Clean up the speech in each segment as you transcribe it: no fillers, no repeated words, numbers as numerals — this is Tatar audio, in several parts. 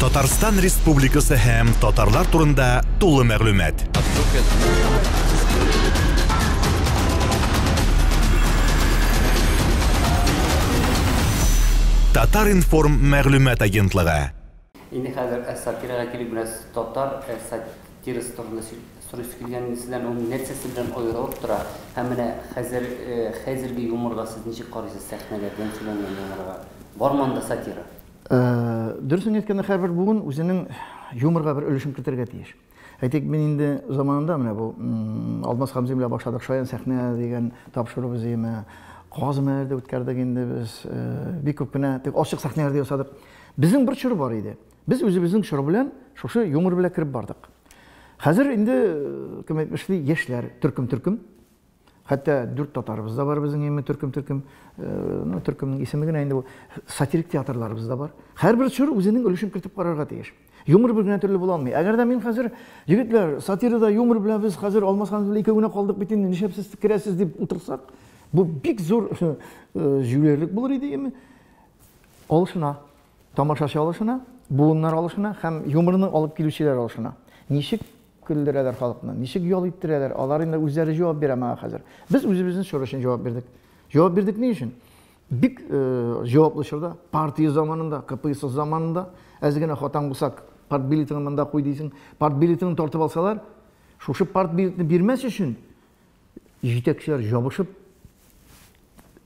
Татарстан Республикасы һәм татарлар турында тулы мәгълүмат. Татар-информ мәгълүмат агентлыгы. Инде хәзер сатирага килеп бераз татар сатира турында сөйләп килгән сезләр ул нәрсәсе белән аерылып тора. Һәм менә хәзерге юморга сез ничек карыйсыз сәхнәләрдән сөйләнгән юморга? Барманда сатира. Дөресен әйткәндә һәрбер бүген үзенең юморга бер өлешен кертергә тиеш. Әйтик, мин инде заманында менә бу Алмаз Хамзи белән башладык шаян сәхнә дигән тапшырып үземе Казымәрдә үткәрдек инде без бик күп кенә тик ачык сәхнәләрдә ясадык. Безнең бер чор бар иде. Без үзебезнең чор белән шушы юмор белән кирип бардык. Хәзер инде кем әйтмешли яшьләр төркем. Хәтта 4 татарыбыз да бар безнең инде төркем. Төркемнең исеме генә инде бу сатирик театрларыбыз да бар. Һәрбер чор үзенең өлешен кертеп карарга тиеш. Юмор бер генә төрле була алмый. Әгәр дә мин хәзер егетләр сатирада юмор белән без хәзер Алмаз Хамзи белән икәү генә калдык бит инде нишәпсез керәсез дип утырсак, бу бик зур җүләрлек булыр иде яме. Алышына, тамашачы алышына, буыннар алышына һәм юморны алып килүчеләр алышына. Ничек күлдерәләр халыкны, ничек ял иттерәләр, алар инде үзләре җавап бирә моңа хәзер. Без үзебезнең шорышын җавап бирдек. Җавап бирдек ни өчен? Бик җаваплы чорда, партия заманында, КПСС заманында, әзгенә хатан булсак, парт билетын монда куй дисең, парт билетын тартып алсалар, шушы парт билетны бирмәс өчен җитәкчеләр җабышып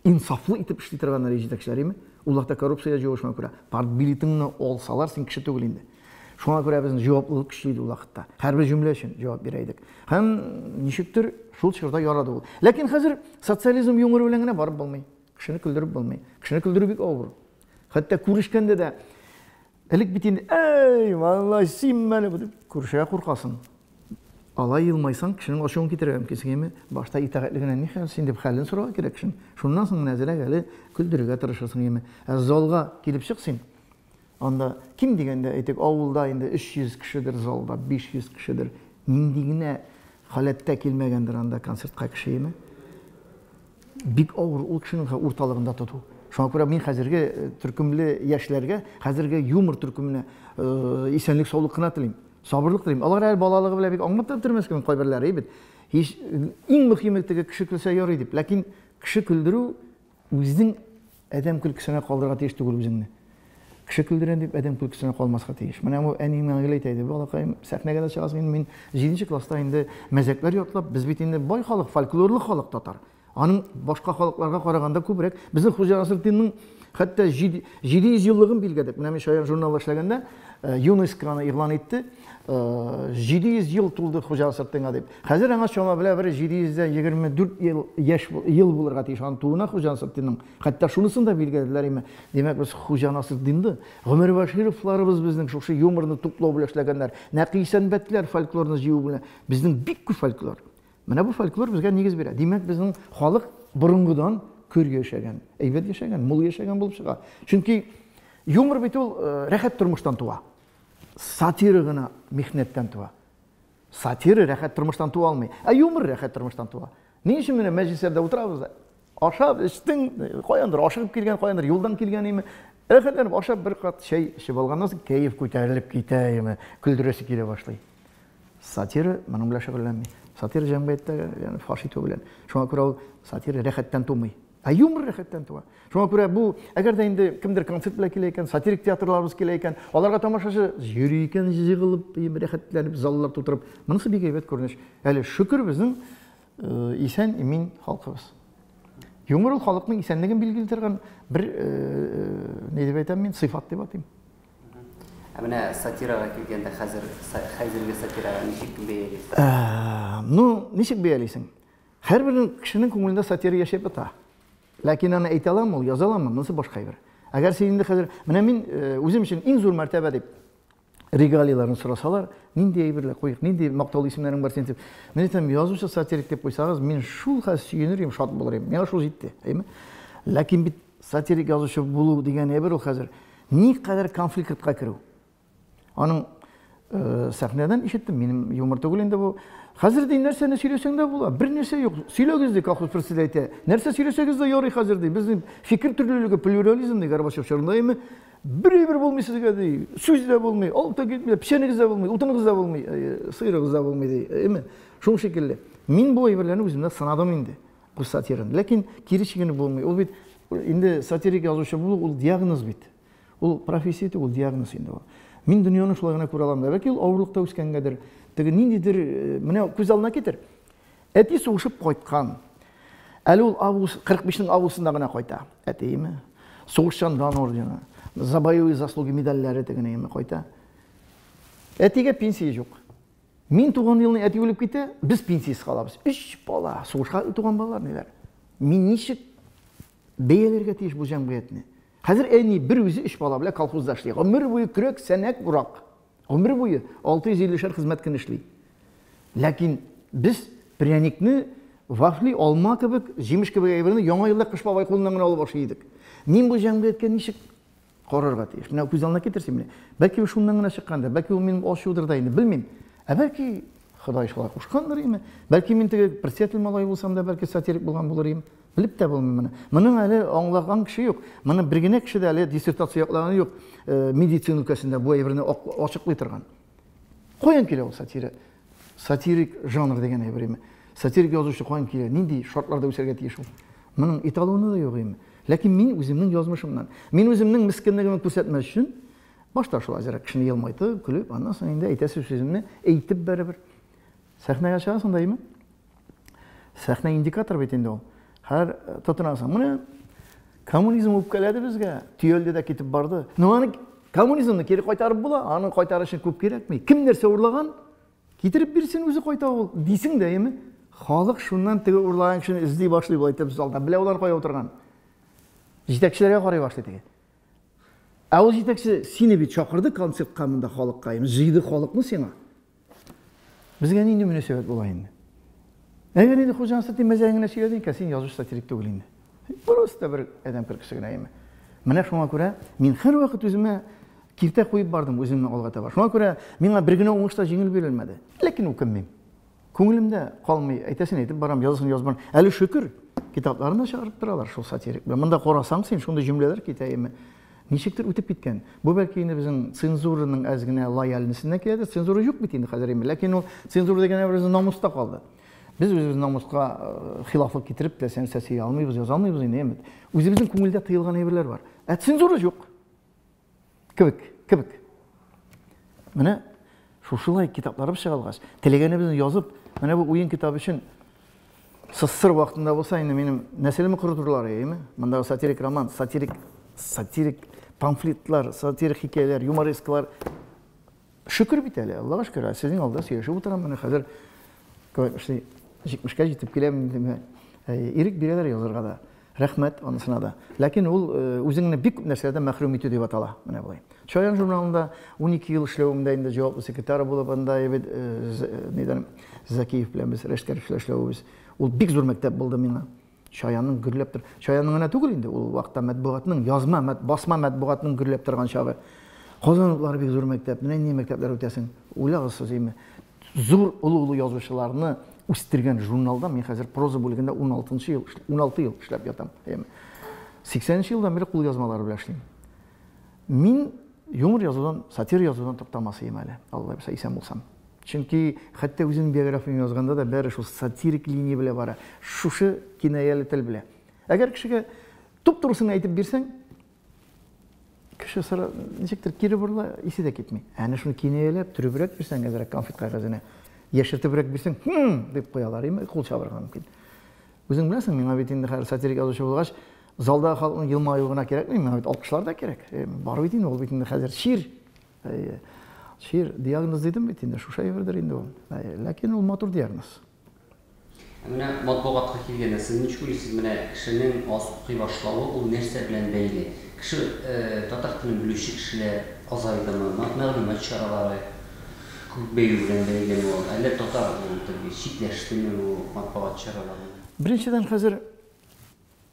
инсафлы итеп эшли торганнар җитәкчеләр име? Уларда коррупция җавышмай күрә. Парт билетыңны алсалар, син кеше түгел инде. Шуңа күрә безнең җаваплылык көчле иде ул вакытта. Һәрбер җөмлә өчен җавап бирә идек. Һәм ничектер шул чорда ярады ул. Ләкин хәзер социализм юморы белән генә барып булмый. Кешене күлдереп булмый. Кешене күлдерү бик авыр. Хәтта күрешкәндә дә элек бит инде, "Эй, валлаһи, син мәне" дип күрешә куркасың. Алай елмайсаң, кешенең ачуын китерә мөмкинме? Башта итәгатьлегенә ни хәл син дип хәлен сорарга кирәк кешен. Шуннан соң нәзәрәгә әле күлдерергә тырышасың яме. Залга килеп чык син. Анда ким дигәндә әйтик, авылда инде 300 кешедер залда, 500 кешедер. Нинди генә халәттә килмәгәндер анда концертка кеше яме. Бик авыр ул кешенең урталыгында тоту. Шуңа күрә мин хәзерге төркемле яшьләргә, хәзерге юмор төркеменә исәнлек саулык кына телим. Сабырлык телим. Алар әле балалыгы белән бик аңлап тормаскан кайберләре бит. Иң мөһиме теге кеше көлсә ярый дип. Ләкин кеше күлдерү үзенең адәм көлкесенә калдырга тиеш түгел үзеңне. Кеше күлдерән дип адәм көлкесенә калмаска тиеш. Менә бу әнием мәңгеле әйтә, балакаем сәхнәгә дә чыгасың, мин 7нче класста инде мәзәкләр ятлап, без бит инде бай халык, фольклорлы халык татар. Аның башка халыкларга караганда күбрәк безнең Хуҗа Насретдинның хәтта 700 еллыгын билгәдек. Менә мин шаян журналда эшләгәндә ЮНЕСКОны игълан итте. 700 ел тулды Хуҗа Насретдинга дип. Хәзер аңа чама белә бер 724 ел булырга тиеш ан туына Хуҗа Насретдинның. Хәтта шунысын да билгәделәр име. Димәк, без Хуҗа Насретдинны Гомер Башировларыбыз безнең шушы юморны туплау белән эшләгәннәр. Нәкый сәнбәтләр фольклорны җыю белән безнең бик күп фольклор. Менә бу фольклор безгә нигез бирә. Димәк, безнең халык борынгыдан көргә яшәгән, әйбәт яшәгән, мул яшәгән булып чыга. Чөнки юмор бит ул рәхәт тормыштан туа. Сатира гына михнәттән туа. Сатира рәхәт тормыштан туа алмый. Юмор рәхәт тормыштан туа. Ни өчен менә мәҗлесләрдә утырабыз? Ашап, эчтең, каяндыр ашыгып килгән, каяндыр юлдан килгән име? Рәхәтләнеп ашап бер кат чәй эчеп алганнан соң кәеф күтәрелеп китә име? Күлдерәсе килә башлый. Сатира моның белән шөгыльләнми. Сатира җәмгыятьтә, ягъни фаши белән. Шуңа күрә ул сатира рәхәттән тумый. Юмор рәхәттән туа. Шуңа күрә бу, әгәр дә инде кемдер концерт белән килә икән, сатирик театрларыбыз килә икән, аларга тамашачы йөри икән, җыгылып, рәхәтләнеп, заллар тутырып, монысы бик әйбәт күренеш. Әле шөкер безнең исән имин халкыбыз. Юмор ул халыкның исәнлеген билгеле торган бер ни дип әйтәм мин, сыйфат дип атыйм. Менә сатирага килгәндә хәзерге сатирага ничек бәялисең? Ничек бәялисең? Һәрбер кешенең күңелендә сатира яшәп ята. Ләкин аны әйтә аламмы, яза аламмы? Монысы башка әйбер. Әгәр син инде хәзер, менә мин үзем өчен иң зур мәртәбә дип регалияларын сорасалар, нинди әйберләр куйык, нинди мактаулы исемнәрең бар син дип. Мен әйтәм, язучы сатирик дип куйсагыз, мин шул хәзер сөенер идем, шат булыр идем. Миңа шул җитте, әйме? Ләкин бит сатирик язучы булу дигән әйбер ул хәзер никадәр конфликтка керү. Аның сәхнәдән ишеттем, минем юмор түгел инде бу. Хәзер дә нәрсәне сөйләсәң дә була, бер нәрсә юк. Сөйләгез ди, колхоз председателе. Нәрсә сөйләсәгез дә ярый хәзер ди. Безнең фикер төрлелеге, плюрализм ди Горбачев чорында име? Бір болмай сізге дей, сөз де болмай, алта кетмей, пішеніңіз де болмай, ұтыныңыз да болмай, сиырыңыз да болмай дей, эме. Шоң шекелі. Мен бұл айбірлерін өзімді сынадым енді, бұл сатираны. Ләкин керешігіні болмай. Ол бет, енді сатирик жазушы бұл, ол диагноз бет. Ол профессия, ол диагноз енді ол. Мен дүнияны шулайғына көре аламын да. Бәлки ол ауырлықта өскенгедір. Тегі нендейдір, міне көз алдына кетер. Әти соғышып қойтқан. Әлі ол 45-ның авылсында ғана қойта. Әти еме. Соғышшан дан ордені. Забоевые заслуги медальдері тегіне еме қойта. Әтиге пенсия жоқ. Мен туған еліне әти өліп кетті, біз пенсиясы қалабыз. 3 бала, соғышқа туған балалар нелер. Мен нешік бейелерге тиіш бұл жаңғы етіне. Қазір әне бір өзі 3 бала біле колхозда ішлейді. Өмір бойы күрек, сәнәк, бұрақ. Өмір бойы 650 қызметкін ішлейді. Ләкин біз пряникні вафли, алма кебек, жеміш кебек әйбіріні яңа елді қыш бабай қолынан алып башы едік. Мен бұл жаңғы еткен нешік қарарға тиіш. Мына көз алдына кетірсем міне. Бәлки шуннан ғана шыққанда, бәлки ол менің ашудырдайынды білмеймін. Бәлки Құдай шолай қошқандар еме. Бәлки мен теге председатель малай болсам да, бәлки сатирик болған болар ем. Біліп те болмаймын. Мұның әлі аңлаған кіші жоқ. Мұның біргене кіші де әлі диссертация яқлағаны жоқ. Медицина өлкәсінде бұл әйбіріне ашықлай тұрған. Қойын келе ол сатира. Сатирик жанр деген әйбір еме. Сатирик жазушы қойын келе. Нендей шартларда өсерге тиіш ол. Мұның эталоны да жоқ еме. Ләкин мен өзімнің жазмышымнан, мен өзімнің міскіндігімі көрсетмес үшін башта шул азырақ кішіні елмайды, күліп, андан соң енді әйтесі сөзімні әйтіп бәрібір. Сәхнәге шыға сондаймы? Сәхнә индикатор бет енді ол. Har тұтынасың. Мұны коммунизм өп келеді бізге. Түйелді де кетіп барды. Аны коммунизмді кері қайтарып бола, аны қайтары үшін көп керек ме? Кім нәрсе ұрлаған? Кетіріп берсен өзі қайта ол. Дейсің де емі? Халық шуннан тігі ұрлаған кішіні іздей башлай бұл айтып залда. Біле олар қоя отырған. Жетекшілерге қарай башлайды. Әуел жетекші сені бет шақырды концерт қамында халыққа. Жиды халықны сені. Бізге ненде мүнесебет болайынды. Әгер енді Қожан Сатин мәзәңіне сөйледен кәсен жазушы сатирик төгілейінді. Просто бір әдәм кіркісігін әйімі. Міне шуңа көре, мен қыр уақыт өзіме кирте қойып бардым өзімнің алға таба. Шуңа көре, менің біргіне оңышта жеңіл берілмеді. Лекін өкінмейм. Көңілімде қалмай, айтасын айтып барам, жазысын жазбарым. Әлі шүкір, китапларында шығарып тұралар шул сатирик. Мұнда қорасаң сен, шунда жүмлелер кетейімі. Нешектір өтіп кеткен. Бұл бәлкі енді біздің цензураның әзгіне лояльнесіне келеді. Цензура жоқ бет енді қазір еме. Ләкин ол цензура деген өзі намыста қалды. Біз өзіміздің намысқа хилафлық кетіріп, сән сәсей алмайбыз, яз алмайбыз енді емет. Өзіміздің көңілде тыйылған әйбірлер бар. Цензура жоқ. Кібік. Міне, шушылай китаплары шыға алғаш. Телегені біздің жазып, міне бұл ойын китабы үшін сыссыр уақытында болса, енді менің нәселімі құры тұрлары еме. Мұндағы сатирик роман, сатирик памфлетлар, сатирик хикаялар, юморескалар. Шүкір бит әлі, Аллаға шүкір. Сіздің алда сөйлесіп отырам, міне қазір жекмішке жетіп келемін, ерік берелер язырға да. Рәхмет онысына да. Ләкин ол өзіңіне бек нәрселерді мәхрум ету деп атала. Міне бұлай. Шаян журналында 12 ел ішлеуімді енді жауаплы секретары болып, анда Закиев білеміз, Решкеров ішлеуіміз. Ол бек зор мектеп болды мені. Шаянның гүрлеп тұр. Шаянның ғана түгіл енді. Ол уақытта мәтбуғатының, басма мәтбуғатының гүрлеп тұрған шағы. Қазанлықлары бек зор мектеп. Міне не мектеплер өтесің? Ойлағыз сөз еме. Зор ұлы жазушыларны өстірген журналда мен қазір проза бөлігінде 16 ел ішлеп ятам. 80 жылдан бері қол жазмалары біле ішлеймін. Мен юмор жазудан, сатир жазудан тоқтамасы ем әлі. Алла білсе исән болсам. Чөнки хәтта өзінің биографиясын жазғанда да бәрі шул сатирик линия біле бара. Шушы кинаялы тіл біле. Әгер кішіге тұп-тұрысын айтып берсең, кіші сыра нешектір кері бұрла есі де кетмей. Әні шуны кинаялап, түрібірек берсең, әзірек конфет қағазына ешіртібірек берсең, деп қоялар, қол шабырған мүмкін. Өзің білесің, мен бетінде қайыр сатирик жазушы болғаш, залдағы халқының елмаюғына керек ме? Мен алқышлар да керек. Бар бетінде, ол бетінде қазір шир диагноз дедім бетінде, шушай бердір енді ол. Ләкин ол матур диагноз. Міне матбуғатқа келгенде, сіз неш көресіз, міне кішінің асыққи башлауы, ол нәрсе білән бәйлі. Кіші татар тілін білуші кішілер азайдымы, мәғлумат шаралары көкбею білән бәйлі ол, әлі татар шитләштімі ол матбуғат шаралары? Біріншіден қазір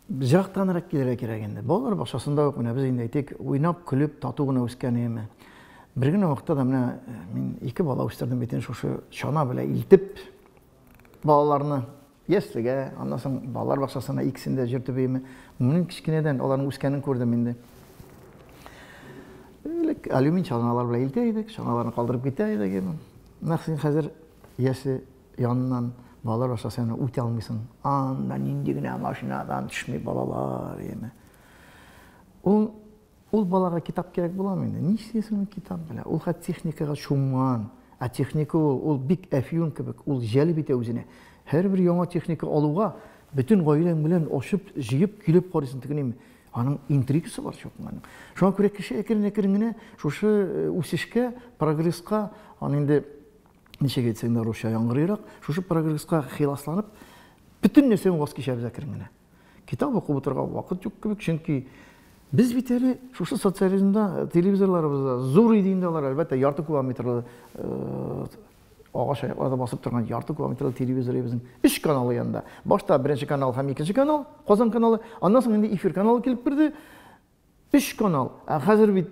жақтанырак келер керек енді. Балалар бақшасында өк, біз енді айтек, ойнап, күліп, тату ғына өскен емі. Бір күні уақытта да мен 2 бала өстердім бетін шошы шана біле илтіп, балаларны естіге, аннасын балалар бақшасына икісінде жүртіп емі. Мұның кішкенеден олардың өскенін көрдім енді. алюмин чаналар белән илтә идек, чаналарны калдырып китә идек. Нәкъ хәзер яше яныннан балалар аша сен үтә алмыйсың. Анда нинди генә машинадан төшми балалар, яме. Ул балага китап кирәк буламы инде? Ни эшләсен китап белән? Ул хәт техникага чумган. А техника ул бик әфиюн кебек, ул җәлеп итә үзенә. Һәрбер яңа техника алуга бөтен гаиләң белән ашып, җыеп, килеп карыйсың тигенеме? Аның интригасы бар шуның. Шуңа күрә кеше әкрен-әкрен генә шушы үсешкә, прогресска, аны инде ничек әйтсәң дә русча яңгырыйрак, шушы прогресска хиласланып, бөтен нәрсәне ваз кичәбез әкрен генә. Китап укып утырга вакыт юк кебек, чөнки biz бит әле шушы социализмда телевизорларыбызда зур иде инде алар, әлбәттә, ярты километрлы агач аякларда басып торган ярты километрлы телевизорыбызның 3 каналы янында. Башта беренче канал һәм икенче канал, Казан каналы, аннан соң инде эфир каналы килеп керде. 3 канал. Хәзер бит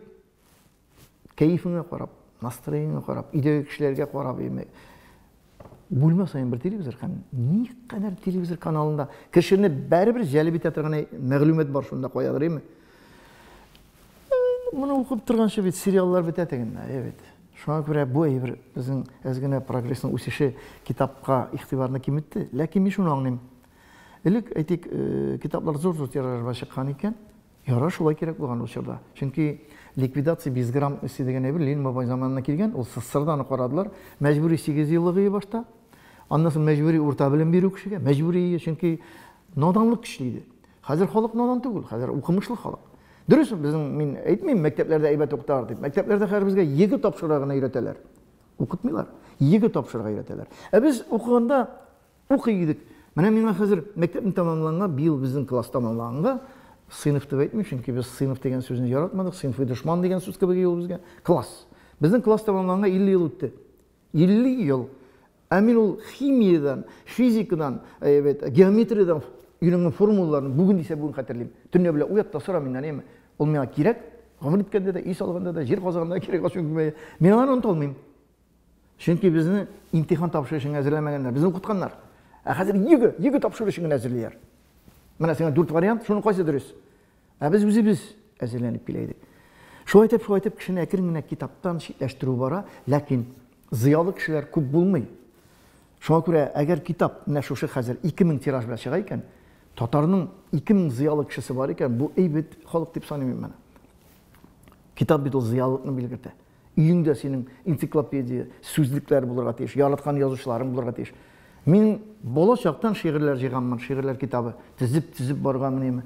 кайфыңа карап, настроениеңа карап, идея кешеләргә карап, бүлмә сайын бер телевизор һәм никадәр телевизор каналында кешене бәрбер җәлеп итә торган мәгълүмат бар шунда куядыр, име? Моны укып торганчы бит сериаллар бетә тегендә, evet. Шуңа күрә бу әйбер безнең әзгенә прогрессның үсеше китапка игътибарны киметте, ләкин мин шуны аңлыйм. Элек әйтик, китаплар зур-зур тиражларга чыккан икән, яра шулай кирәк булган ул чорда. Чөнки ликвидация безграмотности дигән әйбер Ленин бабай заманына килгән, ул СССРдан карадылар, мәҗбүри 8 еллыгы башта. Аннан соң мәҗбүри урта белем бирү кешегә, мәҗбүри, чөнки наданлык көчле иде. Хәзер халык надан түгел, хәзер укымышлы халык. Дөрес, безнең мин әйтмим, мәктәпләрдә әйбәт укыталар дип. Мәктәпләрдә хәзер безгә 2 тапшырыгын өйрәтәләр. Укытмыйлар. 2 тапшырыгын өйрәтәләр. Без укыганда укый идек. Менә миңа хәзер мәктәпне тәмамланга, быел безнең класс тәмамланга, сыйныф дип әйтмим, чөнки без сыйныф дигән сүзне яратмадык, сыйныф дошман дигән сүз кебек ел безгә. Класс. Безнең класс тәмамланга 50 ел үтте. 50 ел. Ә мин ул химиядан, физикадан, геометриyadan өйрәнгән формулаларны бүген исә бүген хәтерлим. Төнлә белән уят та сора миннән, әйме? Ул миңа кирәк. Гомер иткәндә дә, ис алганда да, җир казаганда кирәк, чөнки мин аны оныта алмыйм. Чөнки безне имтихан тапшырыш өчен әзерләмәгәннәр, безне укытканнар. Ә хәзер 2 тапшырыш өчен әзерлиләр. Менә сиңа 4 вариант, шуны кайсы дөрес? Ә без үзебез әзерләнеп килә идек. Шулай итеп кешене әкрен генә китаптан читләштерү бара, ләкин зыялы кешеләр күп булмый. Шуңа күрә, әгәр китап менә шушы хәзер 2000 тираж белән чыга икән, татарның 2000 зыялы кешесе бар икән, бу әйбәт халык дип саныйм мин. Китап бит ул зыялылыкны билгертә. Өеңдә синең энциклопедия, сүзлекләр булырга тиеш, яраткан язучыларың булырга тиеш. Мин бала чактан шигырьләр җыйганмын, шигырьләр китабы, тизеп барганмын.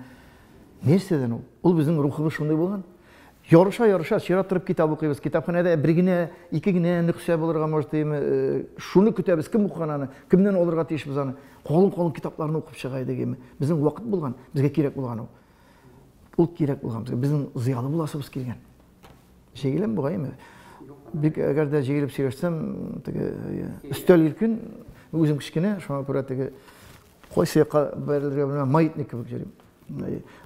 Нәрсәдән ул? Ул безнең рухыбыз шундый булган. Ярыша, чират торып китап укыйбыз. Китапханәдә бер генә, 2 генә нөхсә булырга может, шуны көтәбез, кем укыган аны, кемнән алырга тиешбез аны. Калын китапларны укып чыга идек. Безнең вакыт булган, безгә кирәк булган ул. Ул кирәк булган безгә. Безнең зыялы буласыбыз килгән. Җәйлем бугаймы? Бик әгәр дә җәйлеп сөйләсәм, теге өстәл иркен, үзем кичкенә, шуңа күрә теге кайсы якка бәрелергә маятник кебек җөрим.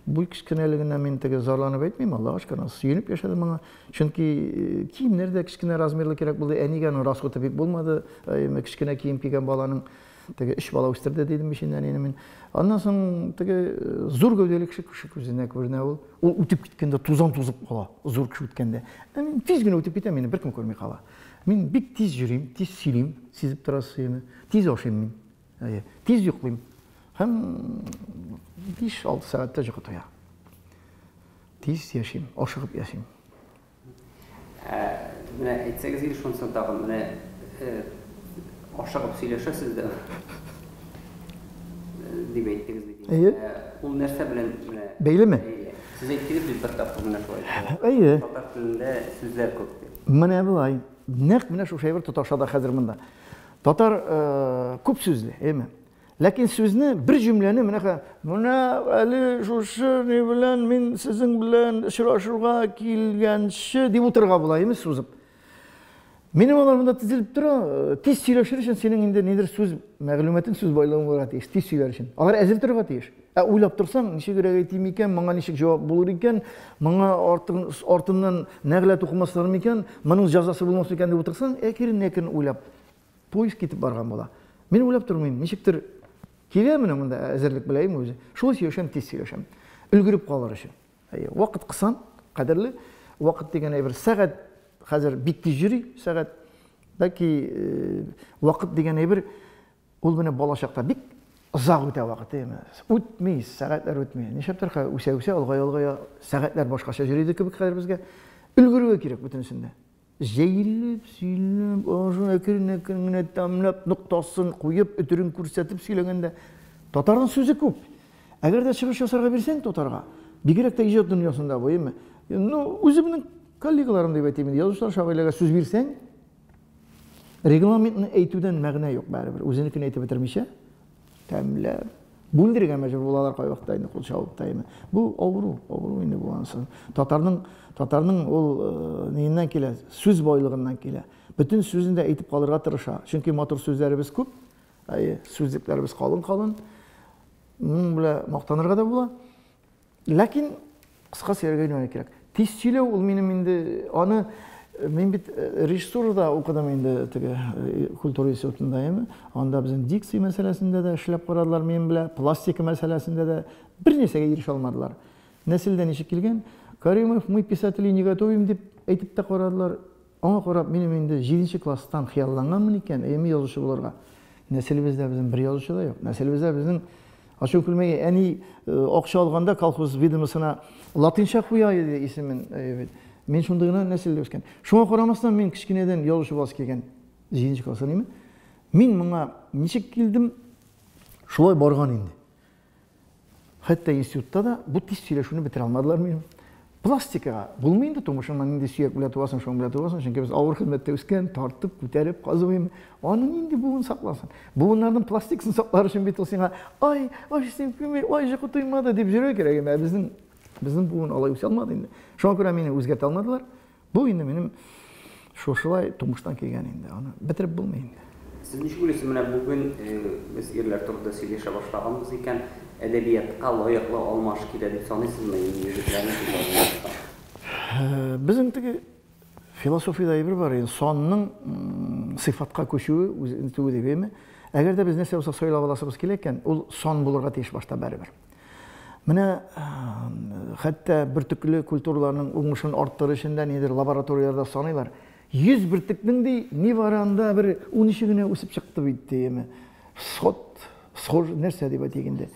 Бу кичкенәлегенә мин теге зарланып әйтмим, Аллаһ аşkına, сөенеп яшәдем аңа. Чөнки киемнәр дә кичкенә размерлы кирәк булды. Әнигә аны расходы бик булмады. Кичкенә кием кигән баланың теге 3 бала үстерде дидем бишеннән инде мин. Аннан соң теге зур гәүдәле кеше күзенә күренә ул. Ул үтеп киткәндә тузан тузып кала. Зур кеше үткәндә. Мин тиз генә үтеп китәм, мине беркем күрми кала. Мин бик тиз йөрим, тиз сөйлим, сизеп торасызмы? Тиз ашыйм мин. Тиз йоклыйм. Һәм 5-6 сәгатьтә җокы тоя. Тиз яшим, ашыгып яшим. Менә әйтсәгез инде шунысы тагын, менә ашыгып сөйләшәсез дә дип әйттегез бит. Ул нәрсә белән менә бәйлеме? Сез әйттегез бит бер тапкыр менә шулай. Әйе. Татар телендә сүзләр күп. Менә булай. Нәкъ менә шушы әйбер тоташада хәзер монда. Татар күп сүзле, әйме? Ләкин сүзне бер җөмләне менә әле шушы ни белән мин сезнең белән очрашырга килгәнче дип утырырга була, әйме, сузып. Минем алар монда тизелеп тора, тиз сөйләшер өчен синең инде нидер сүз мәгълүматын, сүз байлыгын булырга тиеш, тиз сөйләр өчен. Алар әзер торырга тиеш. Уйлап торсаң, ничек әйтим икән, моңа ничек җавап булыр икән, моңа артыннан нәгъләт укымаслар икән, моның җәзасы булмас икән дип утырсаң, әкрен уйлап, поезд китеп барган була. Мин уйлап тормыйм, ничектер килә менә монда әзерлек беләйм үзе. Шул сөйләшәм, тиз сөйләшәм. Өлгереп калыр өчен. Вакыт кысан, кадерле. вакыт деген бер сәгать хәзер бик тиз йөри, сәгать. Бәлки вакыт деген бер ул менә балачакта бик озак үтә вакыт, үтми, сәгатьләр үтми. Нишләптер үсә-үсә, алгая-алгая сәгатьләр башкача йөри кебек хәзер безгә өлгерүгә кирәк бөтенсендә. Җәйлеп, сөйләп, ажын әкрен-әкрен генә тәмләп, ноктасын куеп, өтерен күрсәтеп сөйләгәндә татарның сүзе күп. Әгәр дә чыгыш ясарга бирсәң татарга, бигрәк тә иҗат дөньясында буймы? Ну, үземнең коллегаларым дип әйтим, язучылар, шагыйрьләргә сүз бирсәң, регламентны әйтүдән мәгънә юк барыбер. Үзенекен әйтеп бетермичә, тәмләп, бүлдерергә мәҗбүр булалар кай вакытта инде кул чабып тайны. Бу авыру инде бу ансы. Татарның ул ниннән килә, сүз байлыгыннан килә. Бүтән сүзен дә әйтеп калырга тырыша. Чөнки матур сүзләребез күп, сүзлекләребез калын. Моның белән мактанырга да була. Ләкин кыска сөйләргә генә кирәк. Тиз сөйләү ул минем инде аны мен бит режиссурада укыдым инде теге культура институтында, анда безнең дикция мәсьәләсендә дә эшләп карадылар мен белән, пластика мәсьәләсендә дә бернәрсәгә ирешә алмадылар. Нәселдә ничек килгән? Каримов, мы писатели не готовим дип әйтеп тә карадылар. Аңа карап минем инде 7нче класстан хыялланган икән, язучы булырга. Нәселебездә безнең бер язучы да юк. Нәселебездә безнең ачу күлмәгә әни акча алганда колхоз ведомосына латинча куя иде исемен. Мен шундай гына нәселдә үскән. Шуңа карамастан мен кичкенәдән язучы буласы килгән 7нче класстан Мин моңа ничек килдем? Шулай барган инде. Хәтта институтта да бу тиз сөйләшүне бетерә алмадылар минем. Пластикага булмый инде тумышыңнан инде сөяк белә туасың, шуң белә туасың, чөнки без авыр хезмәттә үскән, тартып, күтәреп, казыйм. Аның инде буын сакласын. Буыннарның пластиксын саклар өчен бит ул сиңа, ай, син кеме, җакы туймады дип җөрә кирәк. Безнең буын алай үсә алмады инде. Шуңа күрә мине үзгәртә алмадылар. Бу инде минем шушылай тумыштан килгән инде. Аны бетереп булмый инде. Сез ничек уйлыйсыз, менә бүген без ирләр турында сөйләшә башлаганбыз икән, әдәбиятка лаеклы алмаш килә дип саныйсызмы инде егетләрне? Безнең теге философиядә бер бар, сонның сыйфатка күчүе үзенең дигәме? Әгәр дә без нәрсә булса сөйләп аласыбыз килә икән, ул сон булырга тиеш башта барыбер. Менә хәтта бөртекле культураларның уңышын арттыру өчен дә нидер лабораторияларда саныйлар. 100 бөртекнең ни баранда бер 13 генә үсеп чыкты бит диеме. Схож нәрсә дип әйтгәндә.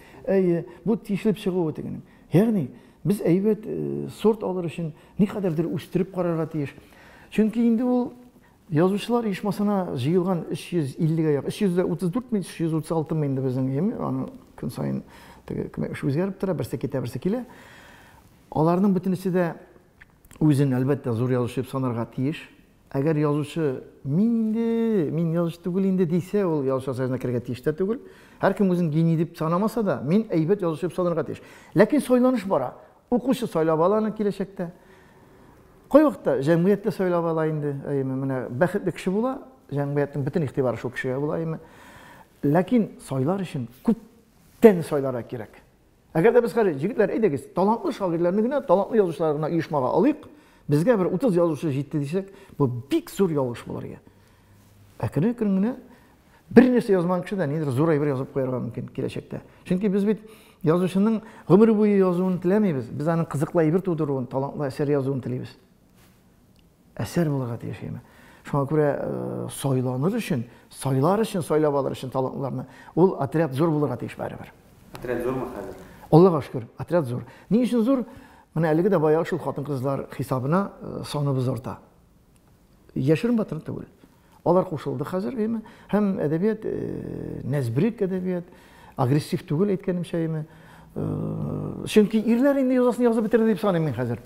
Бу тишлеп чыгу дигән. Ягъни без әйбәт сорт алыр өчен никадәрдер үстереп карарга тиеш. Чөнки инде ул язучылар оешмасына җыелган 350-гә як, 334 мең инде безнең аны көн сайын үзгәреп тора, берсе китә, берсе килә. Аларның бөтенесе дә үзен әлбәттә зур язучы дип санарга тиеш. Әгәр язучы мин язучы түгел инде дисә, ул язучы союзына керергә тиеш тә түгел. Һәркем үзен гений дип санамаса да, мин әйбәт язучы дип санарга тиеш. Ләкин сайланыш бара. Укучы сайлап аланы киләчәктә. Кай вакытта җәмгыятьтә сайлап ала инде, менә бәхетле кеше була, җәмгыятьнең бөтен игътибары шул кешегә була. Ләкин сайлар өчен күптән сайларга кирәк. Әгәр дә без җегетләр әйдәгез, талантлы шагыйрьләрне генә, талантлы язучыларны оешмага алыйк, безгә бер 30 язучы җитте дисәк, бу бик зур ялгыш булыр. Әкрен-әкрен генә бер нәрсә язмаган кеше дә нидер зур әйбер язып куярга мөмкин киләчәктә. Чөнки без бит язучының гомере буе язуын теләмибез. Без аның кызыклы әйбер тудыруын, талантлы әсәр язуын телибез. Әсәр булырга тиеш. Шуңа күрә сайланыр өчен, сайлар өчен, сайлап алыр өчен талантлыларны, ул отряд зур булырга тиеш барыбер. Отряд зурмы хәзер? Аллага шөкер, отряд зур. Ни өчен зур? Менә әлеге дә баягы шул хатын-кызлар хисабына саныбыз арта. Яшерен батыр түгел. Алар кушылды хәзер, һәм әдәбият нәзбрик әдәбият, агрессив түгел әйткәнемчә. Чөнки ирләр инде язасын язып бетерде дип саныйм мин хәзер.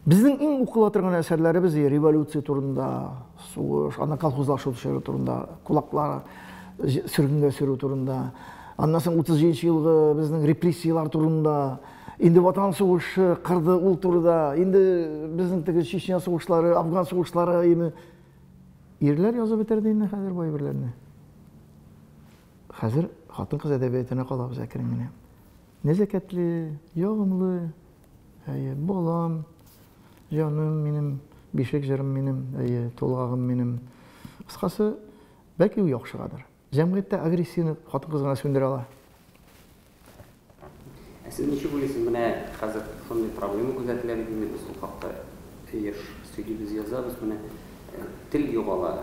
Безнең иң укыла торган әсәрләребез революция турында, сугыш, аны колхозлашу турында, кулаклар сөргөнгә сөрү турында, аннан соң 37 елгы безнең репрессиялар турында, инде ватан сугышы, кырды ул турында, инде безнең теге Чечня сугышлары, Афган сугышлары, ирләр язып бетерде инде хәзер бу әйберләрне. Хәзер хатын-кыз әдәбиятына калабыз әкрен генә. Нәзакәтле, ягымлы, балам, җаным минем, бишек җырым минем, толгагым минем. Кыскасы, бәлки ул яхшыгадыр. Җәмгыятьтә агрессияне хатын-кыз гына сүндерә ала. Сез ничек уйлыйсыз, менә хәзер шундый проблема күзәтелә бит инде без ул хакта söyleyimiz yazarız bunu til yo'g'ala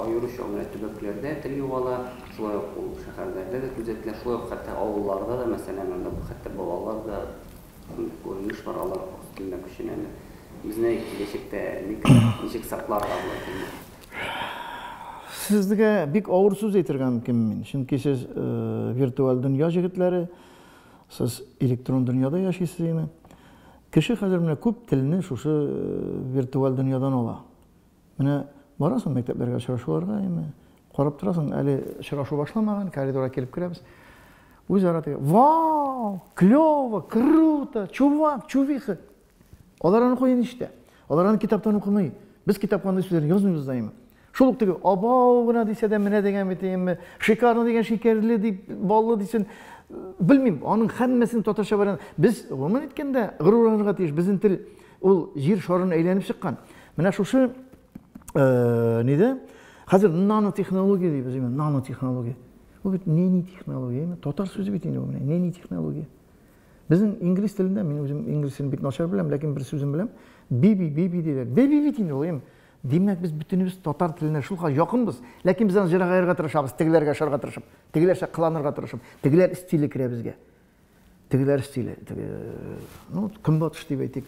ayırış olmayan tübeklerde til yo'g'ala şulay ol şehirlerde de düzeltilen şulay hatta avullarda da mesela hatta babalar da görünüş var Allah üstünde kişinin biz ne gelecekte nişik saklar Sizga bek og'ir so'z aytirgan ekanman. Chunki siz virtual dunyo yigitlari, siz elektron dunyoda yashaysizmi? Kishi hozir mana ko'p tilni shu virtual dunyodan ola. Mana borasan maktablarga uchrashuvlarga, qarab turasan, hali uchrashuv boshlamagan, koridorga kelib kiramiz. O'zaro "Vau, клёво, круто, чувак, чувиха". Ularni qo'yin ishda. Ularni kitobdan o'qimay. Biz kitobxonada so'zlarni yozmaymiz doim. Şuluqdagi "Abo, buna desa-da, mana degan bitaymi, shikarni degan shikarli deb, bolli desin, bilmayman. Onun hammasini to'tasha baran. Biz umuman aytganda g'ururlanishga tegish bizning til ul yer shorini aylanib chiqqan. Mana shu nida? Hozir nanotexnologiya deymiz, nanotexnologiya. Bu neni texnologiya, totar so'zi bitini bu, neni texnologiya. Bizning ingliz tilida, men o'zim ingliz tilini bek nochar bilaman, lekin bir so'zim bilaman. Baby deydilar. Baby bitini o'yim. Demak biz bütünümüz totar tiline şulga yakınbız. Lakin biz jira gayırga tırışabız, tegilerge şarga tırışıp, tegiler şaklanırga tırışıp, tegiler stili kire bizge. Tegiler stili, kımbat işte beytik.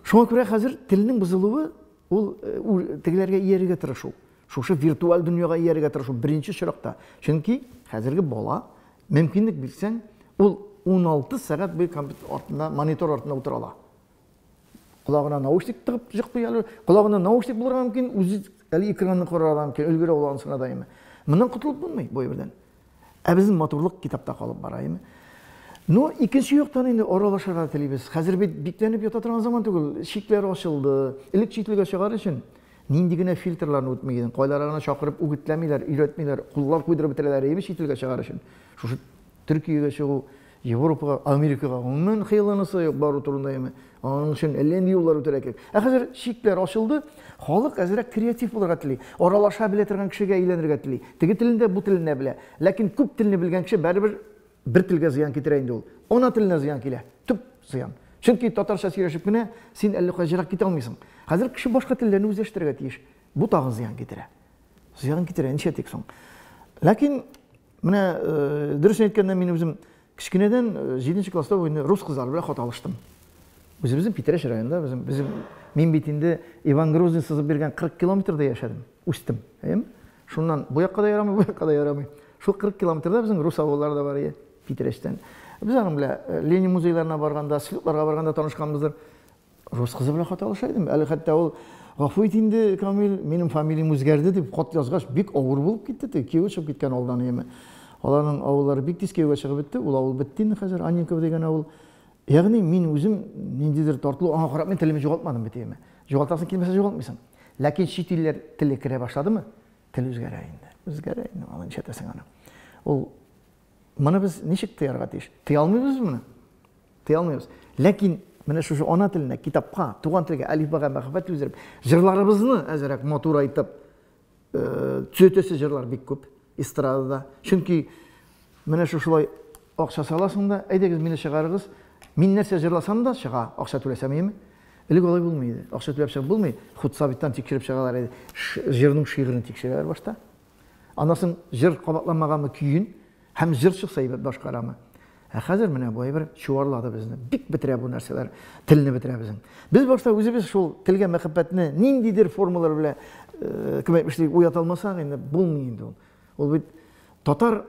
Şuna göre hazır tilinin bozuluğu, o tegilerge iyeriga tırışıp, şu virtual dünyaya iyeriga tırışıp birinci şırakta. Çünkü hazırki bola, mümkünlük bilsen, o 16 saat bir kompüter ortunda, monitor ortunda oturala. Kulağına nauşnik takıp çıkıyor. Kulağına nauşnik bulur mümkün, o'zi ali ekranını ko'rar mümkün, ulgura olansına daimi. Bundan qutulib bo'lmaydi bu yerdan. Bizning motorliq kitobda qolib boraymi. No, ikkinchi yo'qdan endi oralashar tilimiz. Hozir beklanib yotadigan zaman tugul, shiklar ochildi. Ilk chekliga chiqar uchun nindigina filtrlarni o'tmagan, qo'ylarni chaqirib o'gitlamaylar, uyratmaylar, qullar qo'ydirib bitiradilar, emish chekliga chiqar uchun. Shu Turkiyaga chiqib Yevropaga, Amerikaga umuman xiylanысы yo'q bor turundaymi. Onun için 50 yıllar ötürü gerek. Hazır şikler açıldı. Halk azırak kreatif olarak tili. Oralaşa bile turgan kişiye eğlenirge tili. Tegi tilinde bu tilinde bile. Lakin köp tilini bilgen kişi bir tilge ziyan getireyinde ol. Ona tiline ziyan kile. Tüp ziyan. Çünkü Tatarça seyreşip güne sen 50 kajirak git almıyorsun. Hazır kişi başka tillerini özleştirge tiyiş. Bu tağın ziyan getire. Ziyan getire. Niçe tek son. Lakin mine dürüst etkenden benim bizim kichkineden 7. klasda Rus kızlar bile hata alıştım. Bizim Pitereş rayonunda, bizim men betinde Ivan Grozny sızıp bergen 40 kilometrde yaşadım. Üstüm. Şundan bu yakka da yaramay, bu yakka da yaramay. Şu 40 kilometrde bizim Rus avulları da var ya, Pitereş'ten. Biz hanım bile Lenin muzeylerine barganda, Silutlarga barganda tanışkanımızdır. Rus kızı bile hata alışaydım. Ali hatta ol, Gafuyt indi Kamil, benim familiyam o'zgardi deb xat yozgaç, bek og'ir bo'lib ketdi. Kuyov chiqib ketgan oldan yemi. Ularning avullari bek tez kuyovga chiqib bitdi. Ul avul bitdi endi hozir Annenkov degan avul. Ya'ni men o'zim nindidir tortulup, aha qarab men tilimni jo'g'altmadim bitaymi. Jo'g'altarsang kelmasa jo'g'altmaysan. Lakin chet tillar tilga kira boshladimi? Til o'zgaraydi. O'zgaraydi. Mana chatasan ana. Ul mana biz nechik tayyorga tegish? Tiy olmaymiz buni. Tiy olmaymiz. Lakin mana shu ona tilini kitobga, tug'an tilga alifbaga muhabbat o'zirib, jirlarimizni azrak motor aytib, tuzatsa jirlar bek ko'p estradada. Chunki mana shulay oqsha salasında, aydagiz meni chiqarig'iz. Men narsa jırlasam da çığa, akşa tölesemeyim mi? Öyle kolay bulmaydı. Akşa tölep bulmaydı. Xutsabittan tekşirip çıgalar edi. Jırның şiirini tekşirer başta. Anasın jır qabatlanmagan mı küyün, hem jır çıksa başkara mı? Hazır mı ne bu bir çuvarladı bizni. Bik bitire bu narsalar, tilini bitire bizim. Biz başta özümüz şu tilge muhabbetini nindidir formalar bile kim etmiştik uyatalmasak endi bulmaydı o. Ol bit Tatar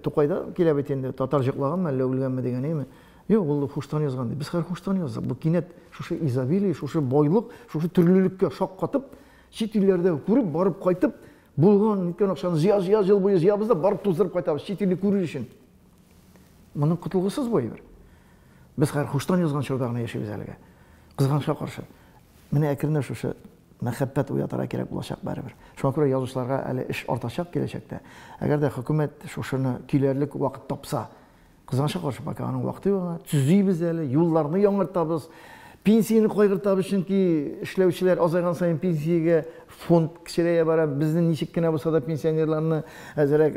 To'qayda kelib endi Tatar jiqlaganmi, әллә o'lganmi deganimi? Yok, o huştan yazgan değil. Biz her huştan yazdık. Bu kinet, şu izabili, şu boyluq, şu türlülükке şok katıp, çet illerde көріп, barıp qaytıp, bulgan nitken akşanı ziya jıl boyu ziyabızda barıp tozdırıp qaytabız. Çet illi көрür için. Bunun kutulğusuz boyu bir. Biz her huştan yazgan şırdağına yaşayız әліге. Kızganışa karşı. Mine ekirine şu muhabbet uyatara gerek bulacak baribir. Şuna göre yazışlarga әлі iş ortaşak gelecekte. Eğer de hükümet şunu kilerlik vakit tapsa, Kızganışa karşı bak, onun vakti var. Tüzüyüz hele, yollarını yangırtabız. Pensiyini koygırtabız çünkü işlevçiler azaygan sayın pensiyege fond kişilere bara bizden nişik kine bulsa da pensiyonerlerini azırak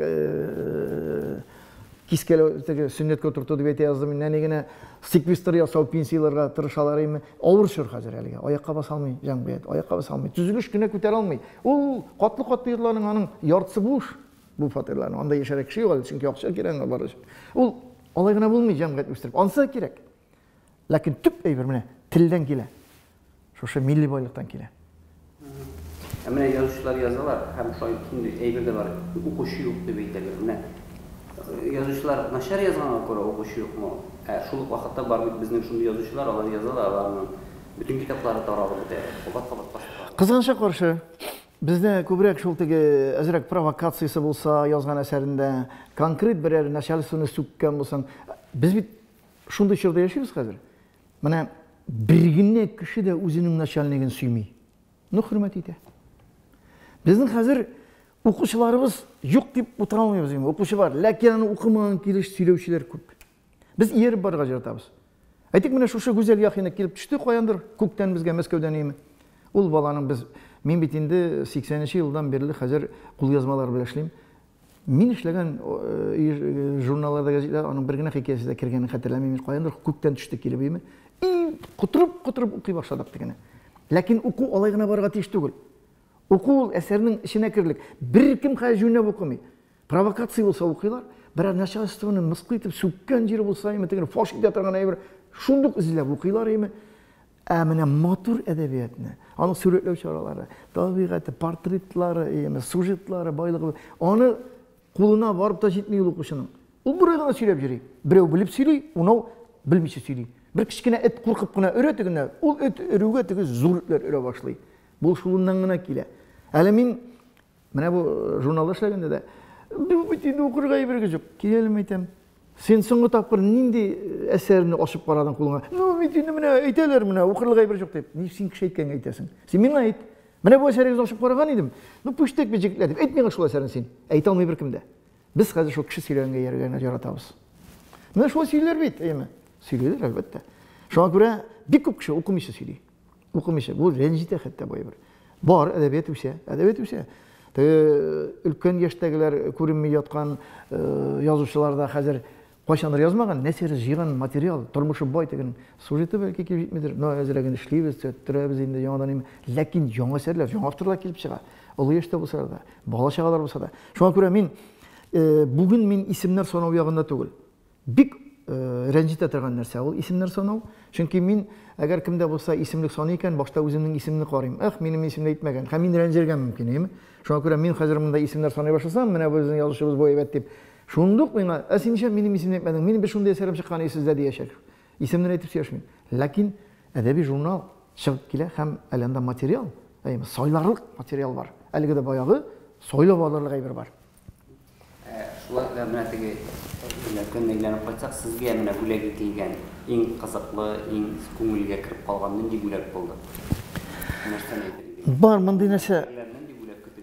кискеле сүннетке отырту деп айта жаздым. Нәнегене секвестр жасау пенсияларға тырышалар еме. Ауыр шыр қазір әліге. Аяққа баса алмай жан қояды. Аяққа баса алмай. Түзіліш күні көтере алмай. Ол қатлы ерлерінің аның яртысы буш. Бұл фатерларын. Анда ешәрек кіші олады. Чүнки ақша керен бар. Ол олай ғана болмай жан қояды өстіріп. Анса керек. Ләкин түп әйбір міне тілден келе. Шошы милли байлықтан келе. Міне жазушылар жазалар, һәм шулай кинде әйберде бар. Укушы юк деп әйтәләр. Менә yazıcılar нашар yazганга күрә укучы юкмы? Шул вакытта бар бит безнең шундый yazıcılar, алар язалар, аларның бүтән китаплары таралып бетә. Кабат-кабат басып. Кызганычка каршы, бездә күбрәк шул теге әзрәк провокациясе булса, язган әсәрендә конкрет берәр начальствоны сүккән булсаң, без бит шундый чорда яшибез хәзер. Менә бер генә кеше дә үзенең начальнигын сөйми. Ну хөрмәт итә. Безнең хәзер укучыларыбыз юк дип утыра алмыйбыз. Укучы бар, ләкин аны укымаган килеш сөйләүчеләр күп. Без иереп барырга җыратабыз. Әйтик, менә шушы гүзәл яхина килеп төште каяндыр, күктән безгә Мәскәүдән име. Ул баланың мин бит инде 80нче елдан бирле хәзер кулъязмалар белән эшлим. Мин эшләгән журналларда, газеталарда аның бер генә хикәясе дә кергәнен хәтерләмим. Каяндыр күктән төште килеп име. И кутырып укый башладык дигән. Ләкин уку алай гына барырга тиеш түгел. Уку әсәрнең эченә кирлек. Бер кем хәҗүнә укымый. Провокация булса укыйлар, берәр начальствоны мыскыл итеп сүккән җире булса, тегене фаш итә торган әйбер, шундук изләп укыйлар име. Менә матур әдәбиятны, аның сүрәтләү чаралары, табигате, портретлары, сюжетлары, байлыгы, аны кулына барып та җитми укучының. Ул бер гына сөйләп йөри. Берәү белеп сөйли, уны белмичә сөйли. Бер кичкенә эт куркып кына өрә тегенә, ул эт өрүгә теге зур этләр өрә башлый. Бу шулыннан гына килә. Әле мин менә бу журналда эшләгәндә дә бит инде укырга әйбергә юк. Киләлем әйтәм. Сен соңгы тапкыр нинди әсәрне ачып карадың кулыңа? Ну, бит инде менә әйтәләр менә укырга әйбер юк дип. Ни син кеше әйткәнгә әйтәсең? Син миңа әйт. Менә бу әсәрегезне ачып караган идем. Ну, пуштек бижекләр дип. Әйт миңа шул әсәрне син. Әйтә алмый бер кемдә. Без хәзер шул кеше сөйләгәнгә яргәнгә яратабыз. Менә шул сөйләр бит, әйме? Сөйләдер әлбәттә. Шуңа күрә бик күп кеше укымыйча сөйли. Укымыйча. Бу рәнҗитә хәтта бу әйбер. Бар, әдәбият үсә, әдәбият үсә. Өлкән яшьтәгеләр күренми яткан язучыларда хәзер кайчандыр язмаган, нәрсәләр җыйган материал, тормышы бай тегән, сюжеты бәлки килеп җитмидер. Но әзрәгән эшлибез, төрәбез инде яңадан, ләкин яңа әсәрләр, яңа авторлар килеп чыга. Олы яшьтә булса да, бала чагалар булса да. Шуңа күрә мин бүген мин исемнәр санау ягында түгел. Бик рәнҗитә торган нәрсә ул исемнәр санау. Чөнки мин әгәр кемдә булса исемлек саный икән, башта үземнең исемне карыйм. Минем исемне әйтмәгән. Һәм мин рәнҗергән мөмкин, әйме? Шуңа күрә мин хәзер монда исемнәр саный башласам, менә безнең язучыбыз бу әйбәт дип. Шундук миңа, син ничә минем исемне әйтмәдең? Минем бер шундый әсәрем чыккан исездә дияшәк. Исемне әйтеп сөйләшмим. Ләкин әдәби журнал чыгып килә һәм әлендә материал, әйме, сайларлык материал бар. Әлеге дә баягы сойлап алырлык әйбер бар. Шулай да менә теге көннәйләрне кайтсак, сезгә менә бүләге килгән иң кызыклы, иң күңелгә кирип калган нинди бүләк булды? Нәрсәне әйтергә? Бар мондый нәрсә.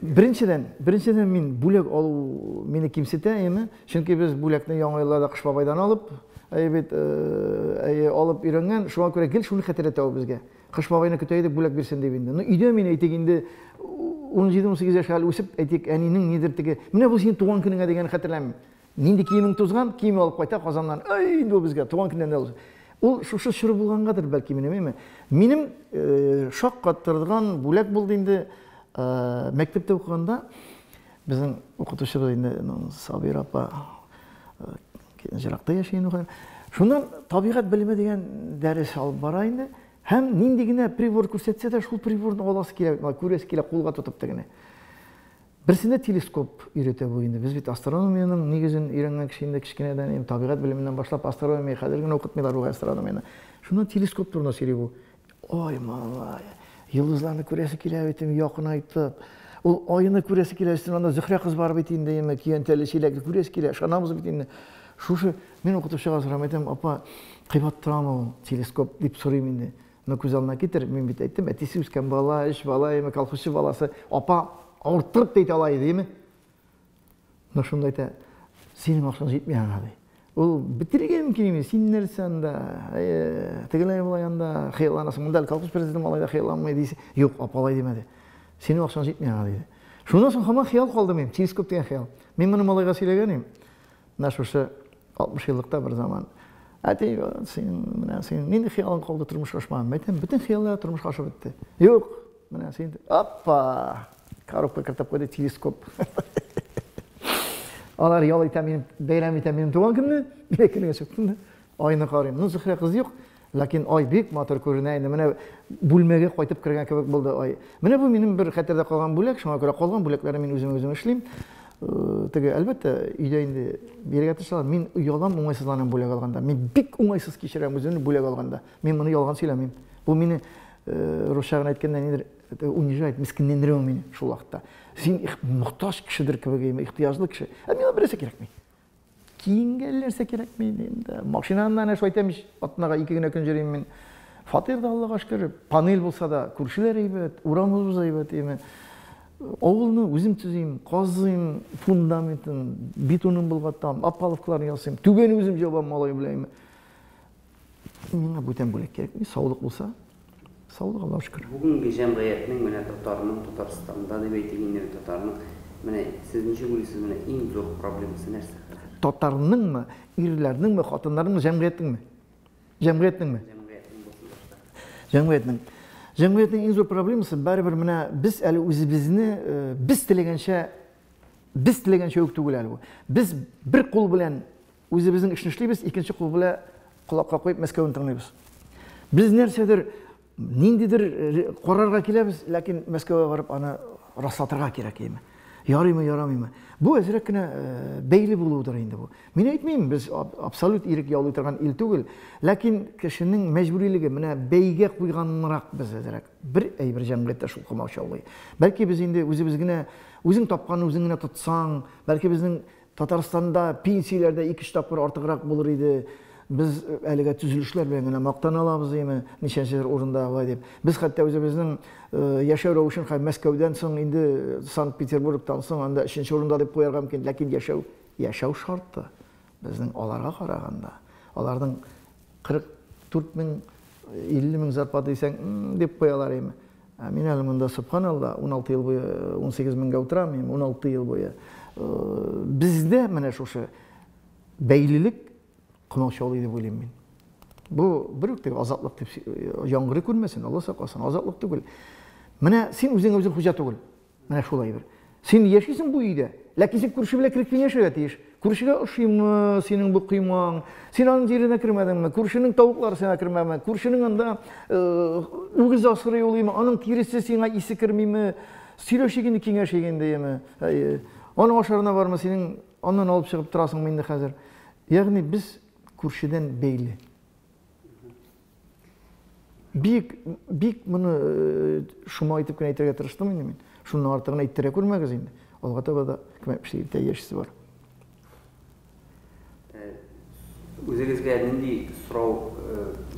Беренчедән мин бүләк алу мине кимсетә, әйме? Чөнки без бүләкне яңа елларда Кыш бабайдан алып, алып өйрәнгән, шуңа күрә гел шуны хәтерләтә ул безгә. Кыш бабайны көтә идек, бүләк бирсен дип инде. Ну, өйдә мин әйтик инде 17-18 яшьгә үсеп, әйтик, әнинең нидер теге, менә бу синең туган көнеңә дигән хәтерләмим. Нинди киемең тузган, кием алып кайта Казаннан. Инде ул безгә туган көннән дә ул шушы чоры булгангадыр бәлки минем. Минем шаккаттырган бүләк булды инде мәктәптә укыганда. Безнең укытучыбыз инде Сабира апа җиракта яши инде. Шуннан табигать белеме дигән дәрес алып бара инде. Һәм нинди генә прибор күрсәтсә дә шул приборны аласы килә, күрәсе килә, кулга тотып тегене. Берсендә телескоп өйрәтә бу инде. Без бит астрономияның нигезен өйрәнгән кеше инде кичкенәдән, табигать белеменнән башлап астрономия хәзер генә укытмыйлар бу астрономияны. Шуннан телескоп турында сөйли бу. Ой, малай, йолдызларны күрәсе килә бит, якынайтып. Ул айны күрәсе килә, анда Зөһрә кыз бар бит инде, киянтәле чиләкне күрәсе килә, ышанабыз бит инде. Шушы мин укытучыга сорам әйтәм, апа, кыйбат торамы ул телескоп дип сорыйм инде. Но күз алдына китер, мин бит әйттем, әтисе үскән бала, эш бала, колхозчы баласы, апа ауырттырып дейт алай дейме? Но шунда әйтә, синең акчаң җитмәгән ди. Ул битергән мөмкин емес, син нәрсә анда, тегеләй булай анда, хыялланасың, монда колхоз президенты малайда хыялланмый дисе, юк, апа алай демәде. Синең акчаң җитмәгән диде. Шуннан соң һаман хыял калды минем, телескоп дигән хыял. Мин моны малайга сөйләгән идем. Менә шушы 60 yıllıkta bir zaman. Әтей, сен нендей хиялың қалды тұрмысқа ашпаған? Мен айтамын, бүтін хиялдар тұрмысқа ашып бітті. Жоқ, мына сен аппа, коробка кіртіп қойды, телескоп. Алар ял айтам, бәйрәм айтам, менің туған күнімді, мен екеуіне сөктім. Айны қараймын. Ну, зухра қыз жоқ, ләкин ай бек матур көрінәйді. Міне бүлмеге қайтып кірген кебек болды ай. Міне бұл менің бір хәтердә қалған бүлек, шуңа күрә қалған бүлекләрне мен өзім эшлим. Теге әлбәттә өйдә инде бирергә тырышалар. Мин уялам уңайсызланам бүләк алганда. Мин бик уңайсыз кичерәм үземне бүләк алганда. Мин моны ялган сөйләмим. Бу мине русча гына әйткәндә нидер унижает, мискенләндерә мине шул вакытта. Син мохтаҗ кешедер кебек, ихтыяҗлы кеше. Миңа берсе кирәкми. Киенгәнләрсә кирәкми инде. Машинамнан эш әйтәм, атнага 2 генә көн йөрим мин. Фатирда Аллага шөкер, панель булса да, күршеләр әйбәт, урамыбыз әйбәт, Ауылны өзім түзейм, қазыйм, фундаментін, бетонын бұлғаттам, апалықларын ясайм, түбені өзім жабам, малай білейм. Меңа бүтен бөлек керек. Саулық болса, саулық Аллаға шүкір. Бүгінгі жәмғиятның менә Татарның, Татарстанда деп әйтегендер Татарның, менә сіз неше көресіз менә ең зор проблемасы нәрсе хәзер? Татарның мы, ирләрнең мы, хатыннарның мы, жәмғияттың мы? Жәмғияттың мы? Жәмғияттың. Жәмғияттың ең зор проблемасы бәрібір мына біз әлі өзімізді біз тілегенше өк түгел әлі бұл. Біз бір қол білән өзіміздің ішін ішлейбіз, екінші қол білән құлаққа қойып Мәскәуін тыңдайбыз. Біз нәрседір, нендедір қорарға келеміз, ләкин Мәскәуге барып аны раслатырға керек емі. Ярымы, ярамымы. Бұл әзірек кіне бәйлі болуыдыр енді бұл. Мен айтмайым, біз абсолют ирек яулы тұрған ил түгіл. Ләкин кішінің мәжбүрилігі міне бәйге қойғанырақ біз әзірек. Бір жәмғиятта шул қылмаушы олай. Бәлкі біз енді өзің тапқаны өзіңіне тұтсаң, бәлкі біздің Татарстанда пенсияларда 2 тапқыр артығырақ болыр еді. Biz әлігі түзілішілер білен мақтан алабыз емі, нешеншілер орында алай деп. Біз қатта өзіміздің яшау рауышын Мәскәуден соң, енді Санкт-Петербургтан соң, анда 3-ші орында деп қойарға мүмкін. Ләкин яшау шартты. Біздің оларға қарағанда. Олардың 44 мың, 50 мың зарплата дейсен деп қоялар емі. Мен әлі мұнда субханалла 16 ел бойы, 18 мыңға отырам емі, 16 ел бойы. Бізде міне шошы бәйлілік қымаушы олай деп ойлаймын мен. Бұл бір өктегі азатлық деп жаңғыры көрмесін, Алла сақасын, азатлық түгіл. Міне сен өзің құжа түгіл. Міне шолай бір. Сен ешкесің бұл үйде, ләкин сен күрші біле кірікпен ешіге тейіш. Күршіге ұшимы, сенің бұл қимаң, сен аның жеріне кірмедің ме, күршінің тауықлары сені кірмеме, күршінің анда үгіз асырай олаймы, аның тересі сенің есі кірмеймі, сөйлешегенді кеңешегенді емі. Оның ашарына барма, сенің оннан алып шығып тұрасың менде қазір. Яғни біз күршіден бейлі. Бик мұны шума айтып көн әйтерге тырыштым енді мен. Шунның артығын әйттіре көрмәгіз енді. Олға табада кім әпшілерді ешісі бар. Өзіңізге нендей сұрау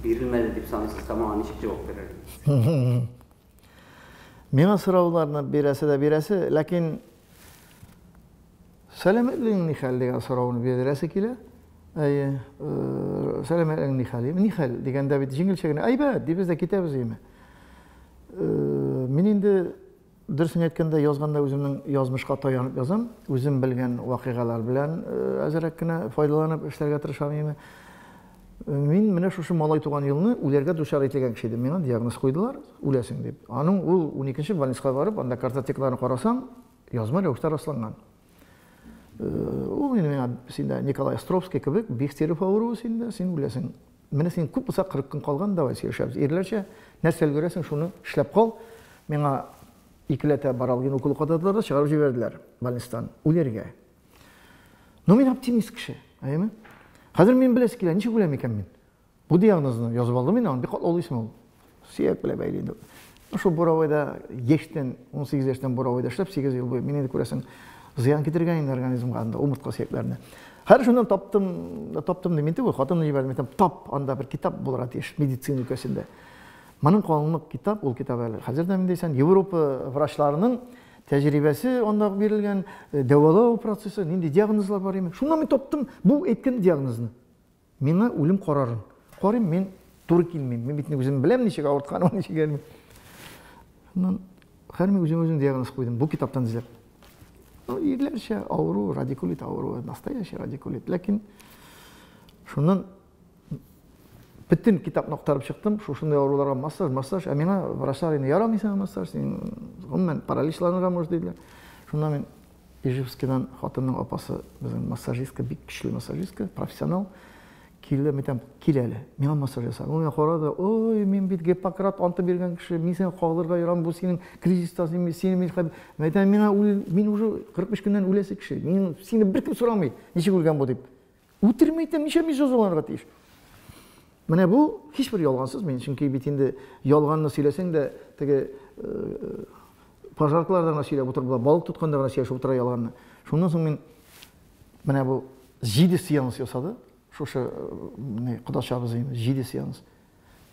берілмәді деп санайсыз, тамаған нешік жауап берер? Меңа сұрауларына берәсі, ләкин сәлемәтлігің нихәл деген сұрауыны берәсі келе. Сәлемәтлігің нихәл. Нихәл дегенде бет жеңілшегіне айбәт деп бізде кетеміз емі. Мен енді дұрысын әйткенде язғанда өзімнің язмышқа таянып язам. Өзім білген вақиғалар білән әзірек кіне файдаланып эшләргә тырышам емі. Мен менә шушы малай туган елны үләргә душар ителгән кеше идем. Миңа диагноз қойдылар, үләсең дип. Аның ул 12-нче больницага барып, анда картотекаларын карасаң, язма рәвештә расланган. Ул менә синдә Николай Островский кебек бехтерев авыруы синдә, син үләсең. Менә син күп булса 40 көн калган, давай сөйләшәбез. Ирләрчә нәрсә өлгерәсең, шуны эшләп кал. Миңа икеләтә баралган укол катадылар, чыгарып җибәрделәр больницадан үләргә. Но мин оптимист кеше, әйеме? Хәзер мин беләс килә, ничек үләм икән мин? Бу диагнозны язып алдым мин, аны бик катлаулы исем ул. Сөяк белән бәйле инде. Шул Боровойда яшьтән 18 яшьтән Боровойда эшләп 8 ел буе мин инде күрәсең зыян китергән инде организмга анда умыртка сөякләренә. Һәр шуннан таптым димен түгел, хатымны җибәрдем, тап анда бер китап булырга тиеш медицина өлкәсендә. Моның калынлык китап, ул китап әле. Хәзердә мин дисәм Европа врачларының тәҗрибәсе анда бирелгән, дәвалау процессы, нинди диагнозлар бар име. Шуннан мин таптым бу әйткән диагнозны. Миңа үлем карарын. Карыйм, мин туры килмим. Мин бит үзем беләм ничек авыртканым, ничек гәлми. Шуннан һәрме үзем диагноз куйдым бу китаптан эзләп. Ирләрчә авыру, радикулит авыру, настоящий радикулит. Ләкин Шуннан бүтін китапны ақтарып шықтым. Шушындай ауруларға массаж, а мені врачтар енді ярамайсың массаж, сен ғыммен параличланырға может дейділер. Шуннан мен Ижевскийдан хатынның апасы, біздің массажистка, бик күчлі массажистка, профессионал, келді, мен айтам, кел әлі, маған массаж жаса. Ол мен қарады, ой, мен бит Гиппократ анты берген кіші, мен сені қағылырға ярам, бұл сенің кризистасың, мен айтам, мен уже 45 күннен өлесі кіші, мен сені бір кім сұрамайды, неше өлген бұл деп. Өтірмейтін, неше мен жазаланырға тиіш. Міне бұл ешбір ялғансыз, мен үшін кейбетінде ялғанны сөйлесең де, теге пожаркалардан сөйлеп отыр, балық тұтқандағына сөйлеп отыра ялғанны. Шондан соң мен міне бұл жиде сеанс жасады. Шошы құдашабыз дейміз, жиде сеанс.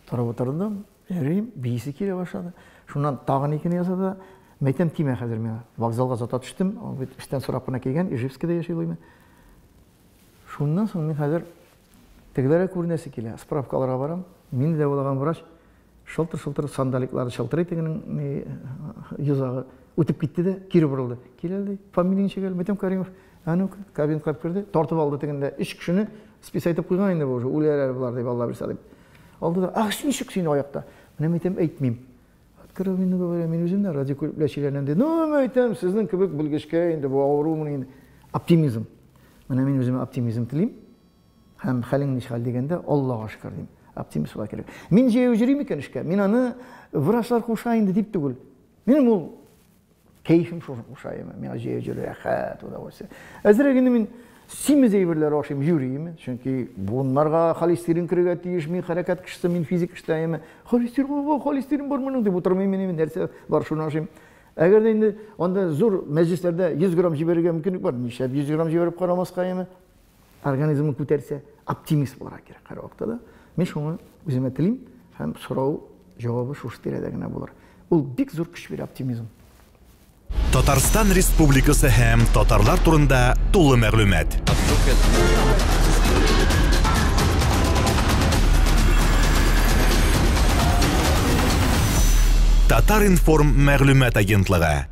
Тұрып отырдым, әрейім, бейсі келе башады. Шондан тағын екені жасады. Мәйтем тиме қазір мен вокзалға зата түштім. Іштен сұрапына келген, Ижевскіде ешейлеймін. Шондан соң мен қазір тегілері көрінесі келе, справкаларға барам. Мен де болаған врач шылтыр-шылтыр сандаликларды шылтырай тегінің юзағы өтіп кетті де, кері бұрылды. Келелді, фамилияң шегел, Мәйтем Каримов, әнук, кабинет қап кірді, тартып алды тегінде, 3 кішіні спис айтып қойған енді бұл, өлер бұлар деп, Алла бірса деп. Алды да, ағышын шық сені аяқта. Міне Мәйтем айтмайм. Открыл мен говорю, мен өзімді радикулячилерінен де, Мәйтем, сіздің кібік білгішке, енді бұл ауруымын енді. Оптимизм. Міне мен өзіме оптимизм тілейм. Һәм хәлің нишхал дегенде, Аллаға шүкір дейм. Оптимист бола керек. Мен жеу жүрейм екен ішке. Мен аны врачлар қушайынды деп түгіл. Менің ол кейфім қушайым. Мен жеу жүрі рәхат, удовольствие. Әзірегінде мен симіз ейбірлер оқшайым жүрейм. Чөнки бұнларға холестерин кіріге тиіш, мен харакат кішісі, мен физик кішістайым. Холестерин бар мұның деп отырмайым, мен нәрсе бар шуны ашайым. Әгер де енді онда зор мәжлістерде 100 грамм жіберуге мүмкіндік бар. Нешеп 100 грамм жіберіп қарамасқайым. Организмі көтерсе, оптимист болар керек қара уақытта. Мен шоны өзіме тілейм, һәм сұрау жауабы шушы терәдәгенә булыр. Ул бик зур көч бирә оптимизм. Татарстан Республикасы һәм татарлар турында тулы мәгълүмат. Татар информ мәгълүмат агентлыгы.